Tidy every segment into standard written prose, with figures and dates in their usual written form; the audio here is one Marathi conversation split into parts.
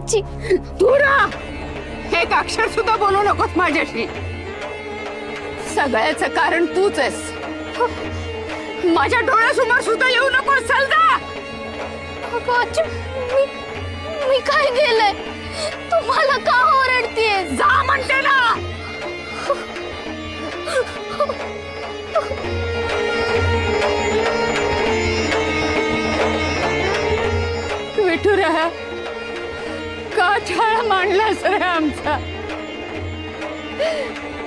आजी तू ना एक अक्षर सुद्धा बोलू नकोस माझ्याशी। सगळ्याचं कारण तूच आहेस। माझ्या डोळ्यासमोर सुद्धा येऊ नकोस। चल जा। आजी मी काय केलंय? तुम्हाला का ओरडतेय? जा म्हणते ना। विठुरा का छाळा मांडलास रे आमचा?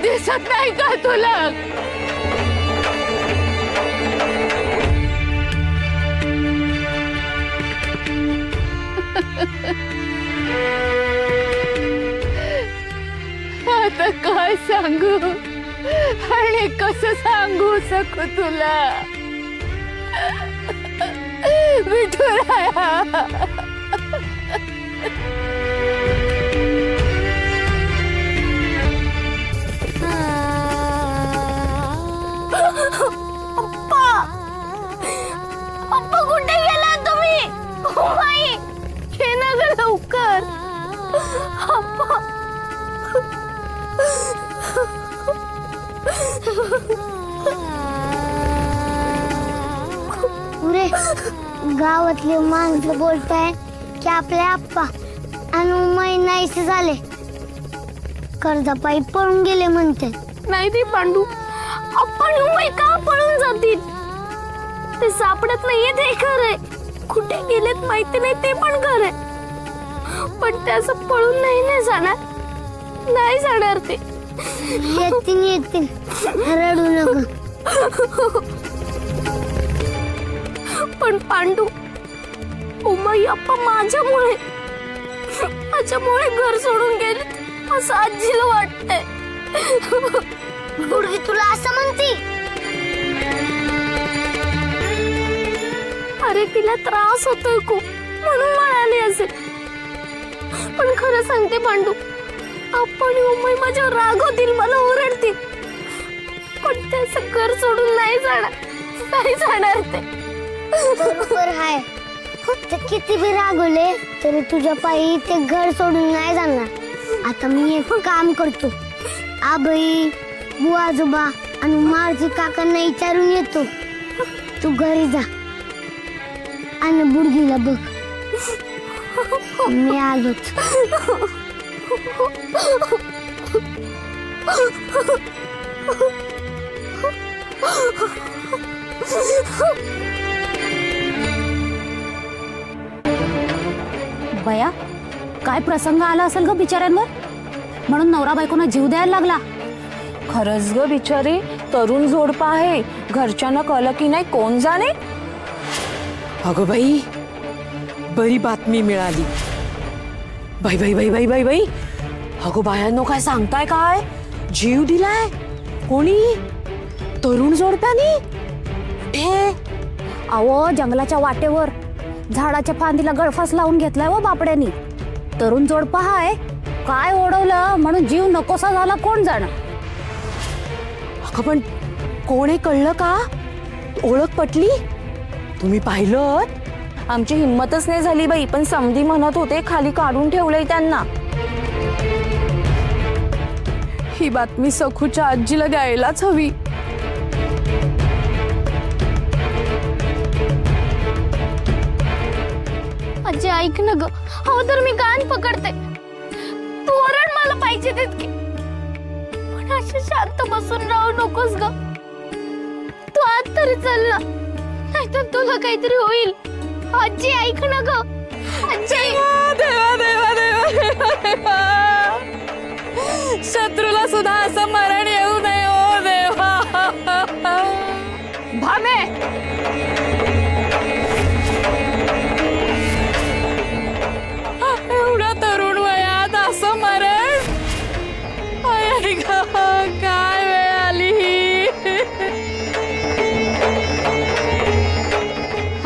दिसत नाही का तुला? आता काय सांगू आणि कसं सांगू सकू तुला? विठुराया पप्पा कुठे गेला तुम्ही? माई हे ना ग लवकर। पुरे गावातले माणसं बोलताय की आपले आप्पा आणि उमाई नाहीसे झाले, कर्जापायी पळून गेले म्हणते। नाही ते पांडू, आपण उमाई का पळून जातील? ते सापडत नाहीये ते खरंय, कुठे गेलेत माहिती नाही ते पण खरंय, पण ते असं पळून नाही जाणार, नाही जाणार ते। येतील रडू नका। पण पांडू, उमाई आप्पा माझ्यामुळे घर सोडून गेले असं आजीला वाटतंय। गुडगी तुला असं म्हणती? अरे तिला त्रास होतोय खूप म्हणून म्हणाली असेल, पण खरं सांगते पांडू, आपण उमाई माझ्यावर रागवतील, मला ओरडतील, पण ते असं घर सोडून नाही जाणार ते। बरोबर आहे, ते किती बी रागवले तरी तुझ्या पायी ते घर सोडून नाही जाणार। आता मी एक काम करतो, आबाई बुवा आजोबा आणि मारजी काकांना विचारून येतो, तू घरी जा आणि बुडगीला बघ, मी आलोच। बया, काय प्रसंग आला असेल ग बिचाऱ्यांवर, म्हणून नवरा बायकोना जीव द्यायला लागला। खरंच ग बिचारी, तरुण जोडपा आहे, घरच्यांना कळलं की नाही कोण जाणे। अगो बाई, बरी बातमी मिळाली। बाई बाई बाई बाई बाई बाई, अगो बायांनो काय सांगताय? काय जीव दिलाय? कोणी? तरुण जोडप्यानी? अहो, जंगलाच्या वाटेवर झाडाच्या फांदीला गळफास लावून घेतलाय व बापड्यानी। तरुण जोडपा हाय, काय ओढवलं म्हणून जीव नकोसा झाला कोण जाणं। अगं पण कोण कळलं का? ओळख पटली? तुम्ही पाहिलं? आमची हिम्मतच नाही झाली बाई, पण समधी म्हणत होते खाली काढून ठेवलंय त्यांना। ही बातमी सखूच्या आजीला द्यायलाच हवी। आजी ऐक ना ग, हो तर मी कान पकडते, तू ओरड मला पाहिजे तितके, पण अशी शांत बसून राहू नकोस ग। तू आत तरी चल ना, नाहीतर तुला काहीतरी होईल। आजी ऐक ना ग, आजी। देवा देवा देवा देवा, शत्रूला सुद्धा असं मरण येऊ नये ओ देवा। भामे, एवढ्या तरुण वयात असं मरण? काय वेळ आली ही।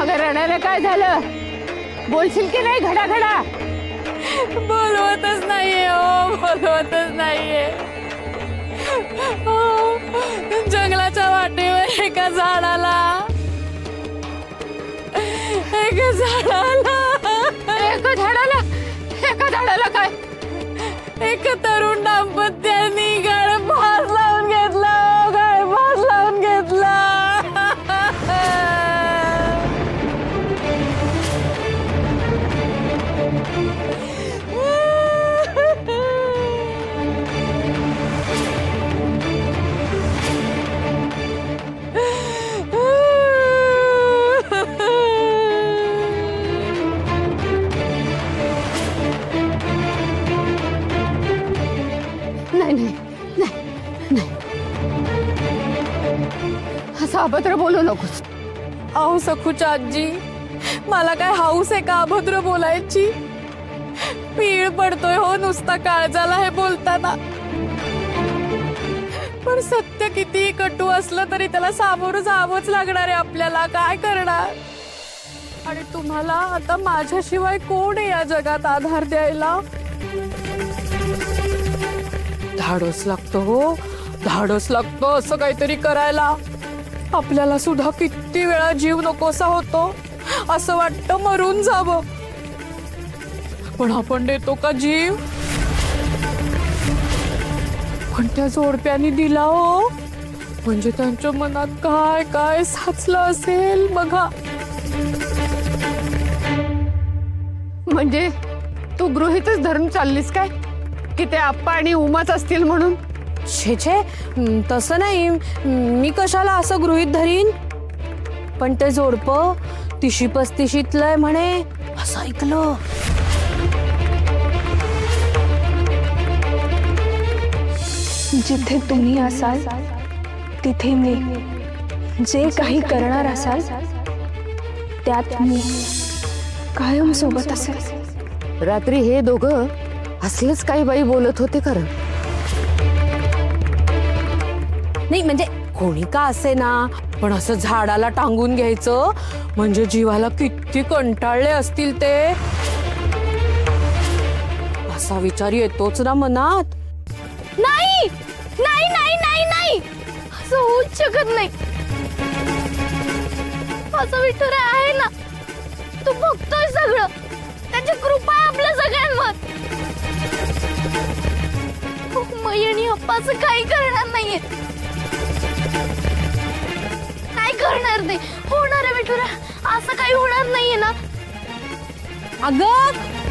अगं रडायला काय झालं? बोलशील की नाही घडाघडा? बोलवतच नाहीये ओ, बोलवतच नाहीये। जंगलाच्या वाटेवर एका झाडाला एका तरुण दाम्पत्याने गळफास लावून घेतला, गळफास लावून घेतला. नाही नाही नाही, असं अभद्र बोलू नकोस. अहो सखूच्या आजी, मला काय हाऊस आहे का अभद्र बोलायची? पीळ पडतोय हो नुसता काळजाला हे बोलताना. पण सत्य किती कटू असलं तरी त्याला सामोरं जावंच लागणार आहे आपल्याला. काय करणार? आणि तुम्हाला आता माझ्याशिवाय कोण आहे या जगात आधार द्यायला? धाडस लागतं हो, धाडस लागतं असं काहीतरी करायला. आपल्याला सुद्धा किती वेळा जीव नकोसा होतो, असं वाटतं मरून जावं, पण आपण देतो का जीव? पण त्या जोडप्यानी दिला हो, म्हणजे त्यांच्या मनात काय काय साचलं असेल बघा. म्हणजे तू गृहीतच धरून चाललीस काय की ते आप्पा आणि उमाच असतील म्हणून? छे छे, तसं नाही. मी कशाला असं गृहीत धरीन? पण ते जोडपं 30-35 म्हणे असं ऐकलं. जिथे तुम्ही असाल तिथे मी, जे काही करणार असाल त्यात मी कायम सोबत असेल. रात्री हे दोघं असलेच काही बाई बोलत होते खरं. नाही म्हणजे कोणी का असे ना, पण असं झाडाला टांगून घ्यायचं म्हणजे जीवाला किती कंटाळले असतील ते, असा विचार येतोच ना मनात. नाही नाही नाही नाही नाही, असं होऊच शकत नाही. असं विठुरा आहे ना, तू बघतोय सगळं, त्याची कृपा आहे आपल्या सगळ्यांवर. मई आणि अप्पा असं काही करणार नाहीये, काय करणार नाही. होणार आहे विठुरा, असं काही होणार नाहीये ना. अगं